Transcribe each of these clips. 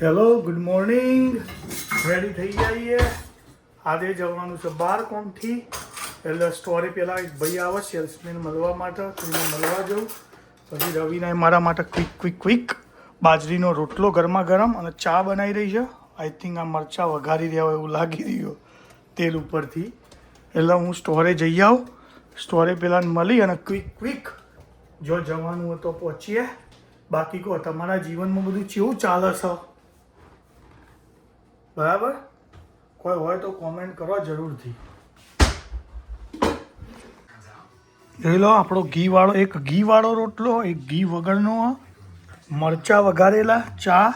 Hello good morning. Ready થઈ જઈએ. આજે જવાનું છે બાર કોમથી, એટલે સ્ટોરી પહેલાં એક ભાઈ આવે સેલ્સમેન મળવા માટે, તો એને મળવા જવું. પછી રવિના મારા માટે ક્વિક બાજરીનો રોટલો ગરમા ગરમ અને ચા બનાવી રહી છે. આઈ થિંક આ મરચાં વઘારી રહ્યા હોય એવું લાગી રહ્યું તેલ ઉપરથી. એટલે હું સ્ટોરે જઈ આવું. સ્ટોરે પહેલાં મળી અને ક્વિક જો જવાનું હોય તો પહોંચીએ. બાકી કહો તમારા જીવનમાં બધું કેવું ચાલે છે? બરાબર? કોઈ હોય તો કોમેન્ટ કરો જરૂરથી. જોઈ લો આપણો ઘીવાળો રોટલો, એક ઘી વગરનો, મરચાં વઘારેલા, ચા,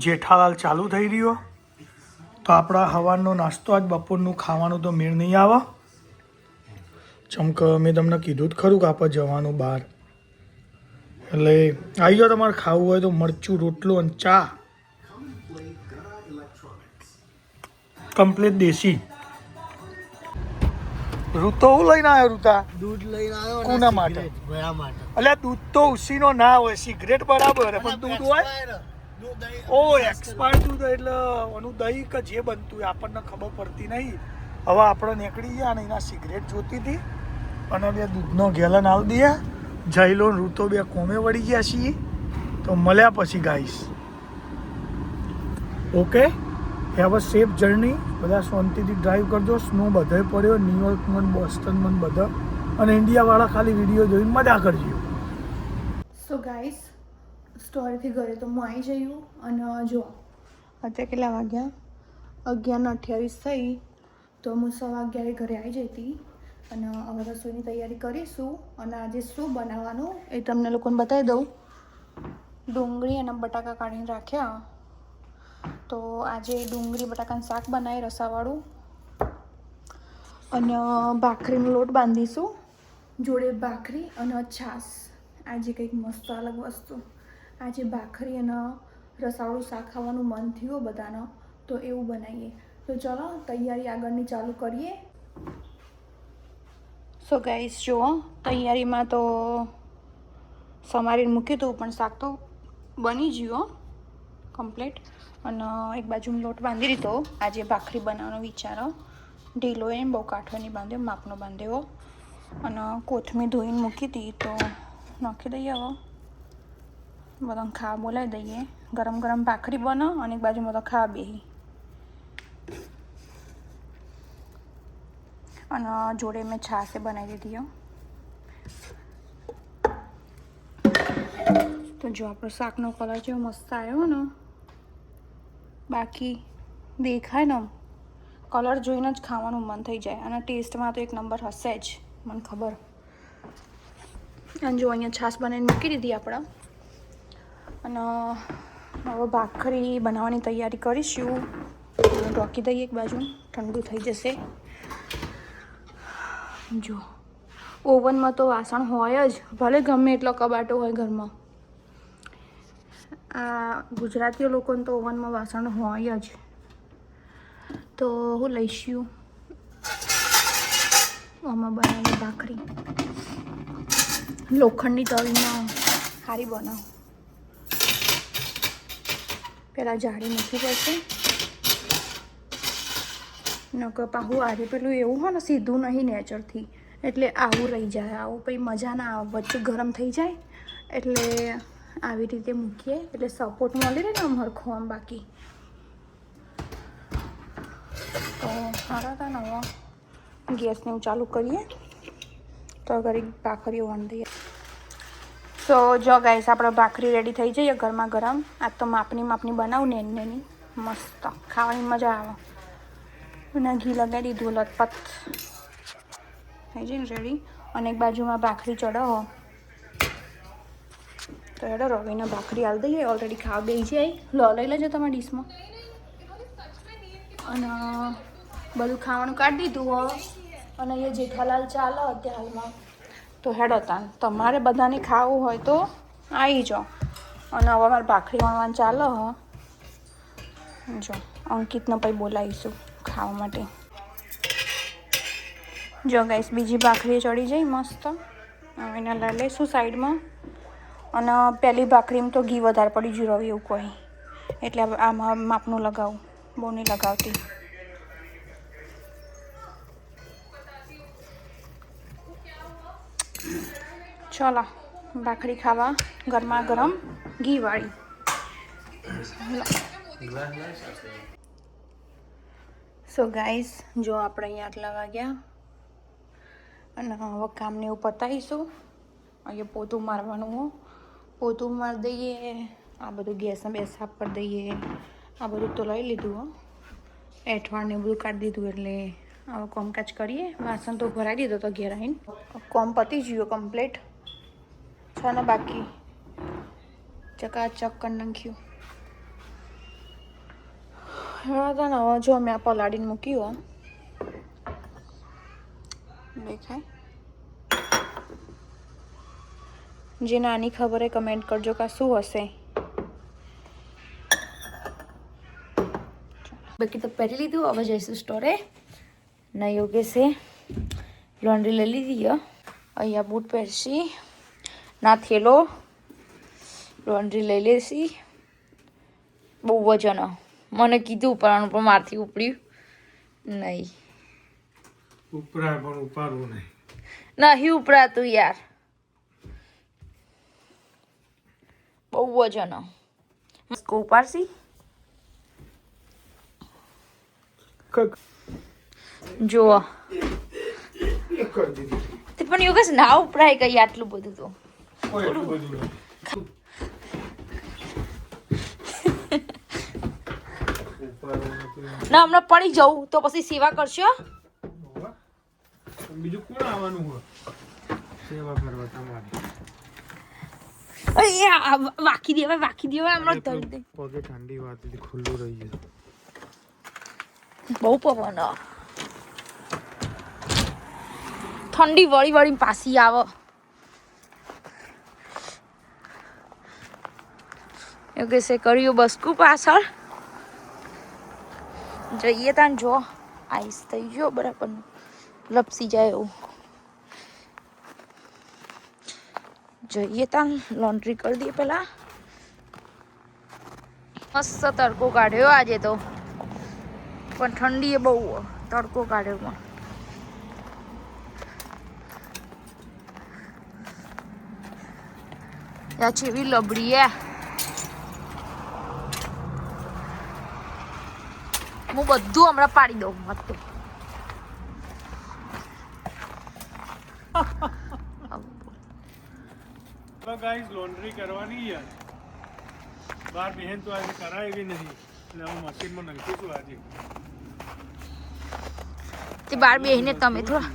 જેઠાલાલ ચાલુ થઈ રહ્યો. તો આપણા સવારનો નાસ્તો આજ બપોરનું ખાવાનું તો મેળ નહીં આવે. ચમક મેં તમને કીધું જ ખરું કે આપણે જવાનું બહાર. એટલે આવી જાઓ તમારે ખાવું હોય તો મરચું રોટલો અને ચા કમ્પ્લીટ દેશી. ઋતો હું લઈને આવ્યો? ઋતા દૂધ લઈને આવ્યો. કોના માટે? ભયા માટે. એટલે દૂધ તો ઉસીનો ના હોય, સિગરેટ બરાબર પણ દૂધ હોય. ઓ એક્સપાયર દૂધ એટલે એનું દહીં કે જે બનતું હોય આપણને ખબર પડતી નહીં. હવે આપણે નીકળી ગયા અને એના સિગરેટ જોતી હતી અને બે દૂધનો ગેલન આલ દઈએ. જઈલો ઋતો બે કોમે વળી ગયા છીએ. તો મળ્યા પછી ગાઈશ. Okay, have a safe journey. બધા શાંતિથી ડ્રાઈવ કરજો. સ્નો બધે પડ્યો, ન્યુયોર્કમાં, બોસ્ટનમાં બધા, અને ઇન્ડિયાવાળા ખાલી વિડીયો જોઈને મજા કરજો. સો ગાઈસ, સ્ટોરીથી ઘરે તો હું આવી જયું. અને જો અત્યારે કેટલા વાગ્યા? 11:28 થઈ. તો હું 11:15 ઘરે આવી જઈ હતી. અને હવે રસોઈની તૈયારી કરીશું. અને આજે શું બનાવવાનું એ તમને લોકોને બતાવી દઉં. ડુંગળી અને બટાકા કાઢીને રાખ્યા. તો આજે ડુંગળી બટાકાનું શાક બનાવી રસાવાળું. અને ભાખરીનો લોટ બાંધીશું. જોડે ભાખરી અને છાશ. આજે કંઈક મસ્ત અલગ વસ્તુ. આજે ભાખરી અને રસાવાળું શાક ખાવાનું મન થયું બધાને, તો એવું બનાવીએ. તો ચલો તૈયારી આગળની ચાલુ કરીએ. સો ગાઈસ જુઓ, તૈયારીમાં તો સમારીને મૂક્યું હતું પણ શાક તો બની ગયું કમ્પ્લીટ. અને એક બાજુ લોટ બાંધી દીધો. આજે ભાખરી બનાવવાનો વિચારો. ઢીલો એને બહુ કાઠો નહીં બાંધ્યો, માપનો બાંધ્યો. અને કોથમીર ધોઈને મૂકી હતી તો નાખી દઈએ. હવે બધાને ખાવા બોલાવી દઈએ. ગરમ ગરમ ભાખરી બને અને એક બાજુ બધા ખાવા બેસી. અને જોડે મેં છાશે બનાવી દીધી. તો જો આપણો શાકનો કલર જેવો મસ્ત આવ્યો ને, બાકી દેખાય ને કલર જોઈને જ ખાવાનું મન થઈ જાય. અને ટેસ્ટમાં તો એક નંબર હશે જ, મને ખબર. અને જો અહીંયા છાશ બનાવીને મૂકી દીધી આપણે. અને હવે ભાખરી બનાવવાની તૈયારી કરીશું. ઢોકી દઈએ એક બાજુ, ઠંડુ થઈ જશે. જો ઓવનમાં તો વાસણ હોય જ, ભલે ગમે એટલો કબાટો હોય ઘરમાં. આ ગુજરાતીઓ લોકોને તો ઓવનમાં વાસણ હોય જ. તો હું લઈશું આમાં બનાવી ભાખરી. લોખંડની તવીમાં સારી બનાવ. પહેલાં જાળી મૂકવી પડશે. નકર પાહું આજે પેલું એવું હોય ને સીધું નહીં નેચરથી, એટલે આવું રહી જાય. આવું પછી મજા ના આવે, વચ્ચે ગરમ થઈ જાય. એટલે આવી રીતે મૂકીએ એટલે સપોર્ટ મળી રહે ને આમ હરખો આમ. બાકી તો સારા હતા ને. હવે ગેસને હું ચાલુ કરીએ તો ઘરે ભાખરીઓ વણ દઈએ. તો જો ગાઈસ આપણે ભાખરી રેડી થઈ જઈએ ગરમા ગરમ. આ તો માપની બનાવું ને એની મસ્ત ખાવાની મજા આવે. અને ઘી લગાવી દીધું, લથપથ થઈ જાય ને રેડી. અને એક બાજુમાં ભાખરી ચડાવો. તો એડો રવીને ભાખરી હાલ દઈએ. ઓલરેડી ખાવા બેસી જાય. લઈ લેજો તમારા ડીશમાં. અને બધું ખાવાનું કાઢી દીધું હોય. અને એ જેઠાલાલ ચાલે અત્યારે હાલમાં. તો હેડો તાન તમારે બધાને ખાવું હોય તો આવી જાઓ. અને હવે અમારે ભાખરી વણવાનું ચાલે હ. જો અંકિતને પછી બોલાવીશું ખાવા માટે. જો ગાઈસ બીજી ભાખરી ચડી જાય મસ્ત. હવે એને લઈ લઈશું સાઈડમાં. અને પહેલી ભાખરીમાં તો ઘી વધારે પડી ગયું રવિ એવું કોઈ, એટલે આમાં માપનું લગાવું, બહુ નહીં લગાવતી. ચલો ભાખરી ખાવા ગરમા ગરમ ઘીવાળી. સો ગાઈસ, જો આપણે અહીંયા આટલા વાગ્યા અને હવે કામને એવું પતાવીશું. અહીંયા પોતું મારવાનું હો, પોતું મારી દઈએ. આ બધું ગેસને બે સાફ કરી દઈએ. આ બધું તો લઈ લીધું હો, એઠવાડને બધું કાઢી દીધું. એટલે હવે કોમકાજ કરીએ. વાસણ તો ભરાઈ દીધો તો ઘેર આવીને. કોમ પતી ગયો કમ્પ્લીટ છે ને, બાકી ચકાચક કરી નાખ્યું. હા ને, હવે જો મેં આ પલાળીને મૂક્યું દેખાય. જે નાની ખબર એ કમેન્ટ કરજો કે શું હશે. બાકી તો પહેરી લીધું, હવે જઈશું સ્ટોરે. ના યોગેશે લોન્ડ્રી લઈ લીધી. અહીંયા બૂટ પહેરશી, ના થેલો, લોન્ડ્રી લઈ લેશી. બહુ વજન મને કીધું ઉપરવાનું, પણ મારથી ઉપડ્યું નહીં. ઉપરાય પણ ઉપાડવું નહીં ઉપરાતું યાર, બહુ વજન. ઉપાડશી જુઓ પણ યોગેશ ના ઉપરાય કઈ આટલું બધું તો. ના હમણાં પડી જવું તો પછી સેવા કરશો. બીજું કોણ આવવાનું હોય સેવા કરવા તમારી? વાકી દેવાય હમણાં ધરી દે. પગે ઠંડી વાત ખુલ્લું રહી ગયું. બહુ પવન, ઠંડી વળી પાછી આવે. યોગેશે કર્યું બસકું પાછળ. જઈએ તાન જો આઈસ થઈ ગયો બરાબર, લપસી જાય એવું. જઈએ તાન લોન્ડ્રી કરી દઈએ પેલા. મસ્ત તડકો કાઢ્યો આજે તો, પણ ઠંડી એ બહુ તડકો કાઢ્યો. પણ ત્યાં જેવી લબડી હું બધું હમણાં પાડી દઉં. મત તો ગાઈસ લોન્ડ્રી કરવાની યાર, બાર બહેન તો આજે કરાવી નહીં, એટલે હું મશીનમાં નાખીશું આજે. તે બાર બેહીને તમે થોડા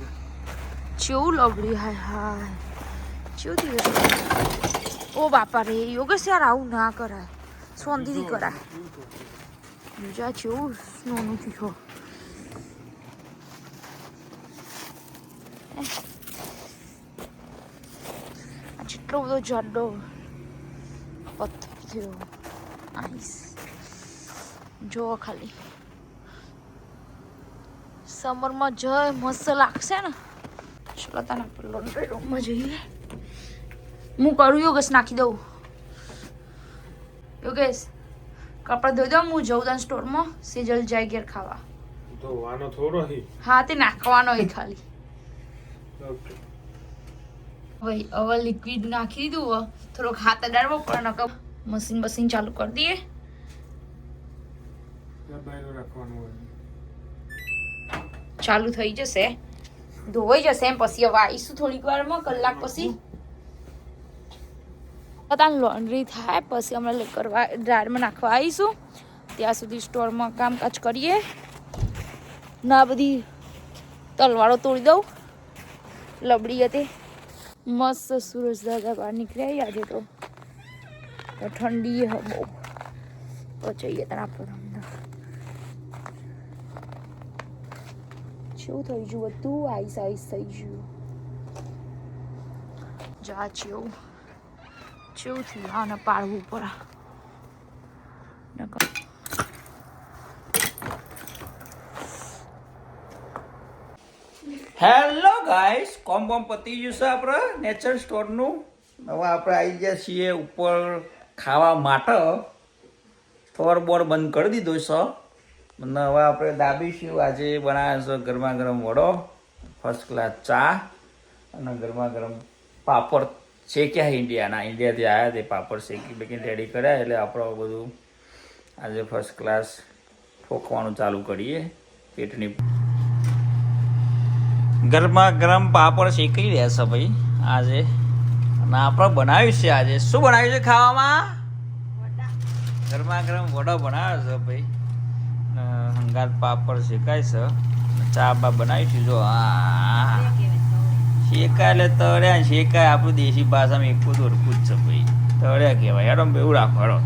ચેવું લબડી. હાય હાય ચેવું દિવસ. ઓ બાપા રે યોગેશ યાર, આવું ના કરાય, શાંતિથી કરાય. બીજા ચેવું નાનું થયો. જેટલો બધો જાડો પથ્થર થયો. આઈસ જો ખાલી સમરમાં જય મસ્ત લાગશે ને. ચલો તને આપણે લોન્ડ્રી રૂમમાં જઈએ. હું કરું યોગેશ, નાખી દઉં. યોગેશ કપડા ધોઈ દઉં, હું જઉં તને સ્ટોરમાં. સેજલ જાય ઘેર ખાવા. ધોવાનો થોડો હી. હા તે નાખવાનો એ ખાલી. ઓકે હવે લિક્વિડ નાખી દીધું. થોડોક હાથ અડાડવો પડે, નકર મશીન ચાલુ કરી દઈએ. ચાલુ થઈ જશે, ધોવાઈ જશે એમ. પછી હવે આવીશું થોડીક વારમાં, કલાક પછી. લોન્ડ્રી થાય પછી અમે કરવા ડ્રાયરમાં નાખવા આવીશું. ત્યાં સુધી સ્ટોરમાં કામકાજ કરીએ. ના બધી તલવારો તોડી દઉં, લબડી હતી. મસ્ત સૂરજ દાદા બહાર નીકળ્યા આજે તો ઠંડી બહુ. તો જઈએ તને આપણે અંદર. શું થઈ ગયું બધું? આઈસ થઈ ગયું. જા ચેવું થયું. હા ને પાડવું પડે. હેલો ગાઈસ, કોમ પતી ગયું છે આપણે નેચર સ્ટોરનું. હવે આપણે આવી ગયા છીએ ઉપર ખાવા માટે. ફોર બોર બંધ કરી દીધો છે અને હવે આપણે દાબીશું. આજે બનાવ્યો છે ગરમા ગરમ વડો, ફર્સ્ટ ક્લાસ ચા અને ગરમા ગરમ પાપડ શેક્યા ઇન્ડિયાથી આવ્યા તે પાપડ શેકી બેકીને રેડી કર્યા. એટલે આપણે બધું આજે ફર્સ્ટ ક્લાસ ઠોકવાનું ચાલુ કરીએ. પેટની ગરમા ગરમ પાપડ શેકી રહ્યા છે ભાઈ આજે. અને આપણે બનાવ્યું છે આજે. શું બનાવ્યું છે ખાવામાં? ગરમા ગરમ વડો બનાવ્યો છે ભાઈ. હંગાત પાપડ શેકાય છે. ચા બા બનાવી છે. જો હા શેકાય એટલે તળ્યા શેકાય. આપણું દેશી ભાષામાં એક દોરકું જ છે ભાઈ. તળ્યા કહેવાય. હેડો એવું રાખો હેડો.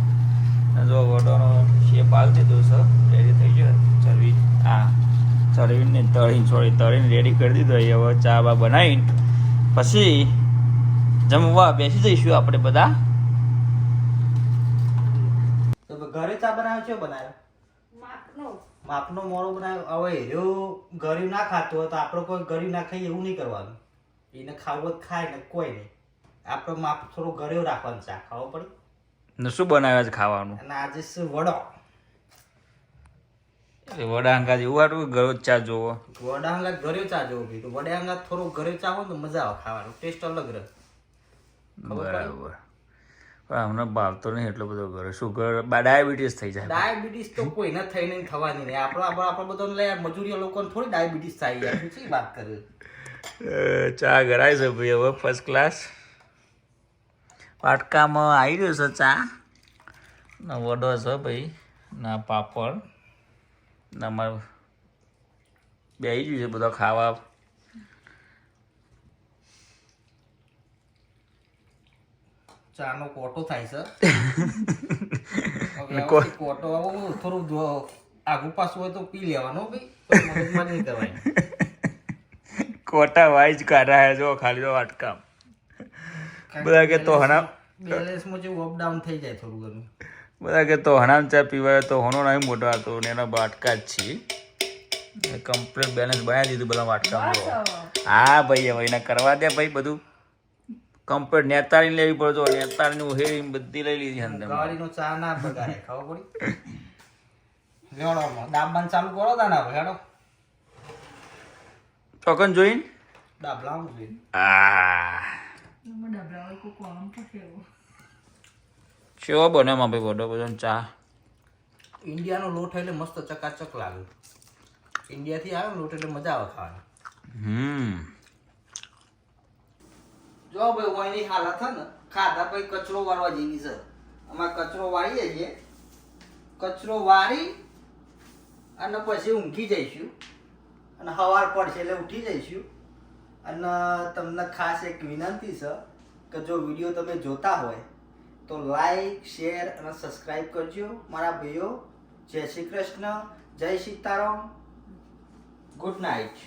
જો વડોનો શેપ આવી દીધો છે. રેડી થઈ ગયો. ચરવી હા ચરવીને તળીને રેડી કરી દીધો. હવે ચા બા બનાવીને પછી જમવા બેસી જઈશું આપણે બધા. તો ઘરે ચા બનાવ્યો છે બનાવ્યો માપનો મોરો બનાવ્યો. હવે હેરો ગળ્યું ના ખાતો હોય તો આપણે કોઈ ગળ્યું ના ખાઈએ એવું નહીં કરવાનું. એને ખાવું હોય ખાય ને કોઈ નહીં. આપણે માપ થોડું ગળ્યો રાખવાનું ચા ખાવો પડે. ને શું બનાવ્યા છે ખાવાનું? અને આજે છે વડો. વડા અંગા એવું આટલું ગળો ચા જોવો. વડા અંગાત ગળ્યો ચા જોવો બી તો વડા અંગાત થોડો ગળ્યો ચા હોય તો મજા આવે ખાવાનું. ટેસ્ટ અલગ રહે. બરાબર. પણ અમને ભાવતો નહીં એટલો બધો ઘરે. શુગર ડાયાબિટીસ થઈ જાય. ડાયાબિટીસ તો કોઈને થઈ નહીં થવાની નહીં. આપણે બધાને લઈ મજૂરી લોકોને થોડી ડાયાબિટીસ થાય યાર. શું વાત કરે? ચા ગરાય છે ભાઈ હવે ફર્સ્ટ ક્લાસ. વાટકામાં આવી રહ્યો છે ચા ને વડો છે ભાઈ ના પાપડ ને અમારે બે આવી ગયું છે બધા ખાવા. ચાનો કોટો થાય છે. કોટો થોડું આગુ પાછું હોય તો પી લેવાનો ભાઈ. મગજમાં નહીં કરવાની. કોટા વાઈજ કાઢાય જો ખાલી તો વાટકા. બધા કે તો હણા બેલેન્સમાં જેવું અપડાઉન થઈ જાય થોડું ઘણું. બધા કે તો હણામ ચા પીવાય તો હોનો નહીં મોટો હતો ને એના વાટકા જ છીએ. કમ્પ્લીટ બેલેન્સ બનાવી દીધું બધા વાટકામાં. હા ભાઈ હવે એને કરવા દે ભાઈ. બધું કમ્પ્લીટ નેતાળીને લેવી પડે. તો નેતાળીને ઉહેરીને બધી લઈ લીધી અંદર. ગાડીનો ચા ના બગાડે ખબર પડી. લેવડોમાં દાબવાનું ચાલુ કરો તા ના હેડો ચોકન જોઈને દાબલાવું જોઈએ. કેવો બને માં ભાઈ વડો બધો ચા? ઇન્ડિયાનો લોટ એટલે મસ્ત ચકાચક લાગે. ઇન્ડિયાથી આવે લોટ એટલે મજા આવે ખાવાની. જો ભાઈ ઓયની હાલત છે ને ખાધા પછી કચરો વાળવા જેવી છે. આમાં કચરો વાળીએ છીએ. કચરો વાળી અને પછી ઊંઘી જઈશું. અને સવાર પડશે એટલે ઉઠી જઈશું. અને તમને ખાસ એક વિનંતી છે કે જો વિડીયો તમે જોતા હોય તો લાઈક શેર અને સબસ્ક્રાઈબ કરજો મારા ભાઈઓ. જય શ્રી કૃષ્ણ, જય સીતારામ, ગુડ નાઇટ.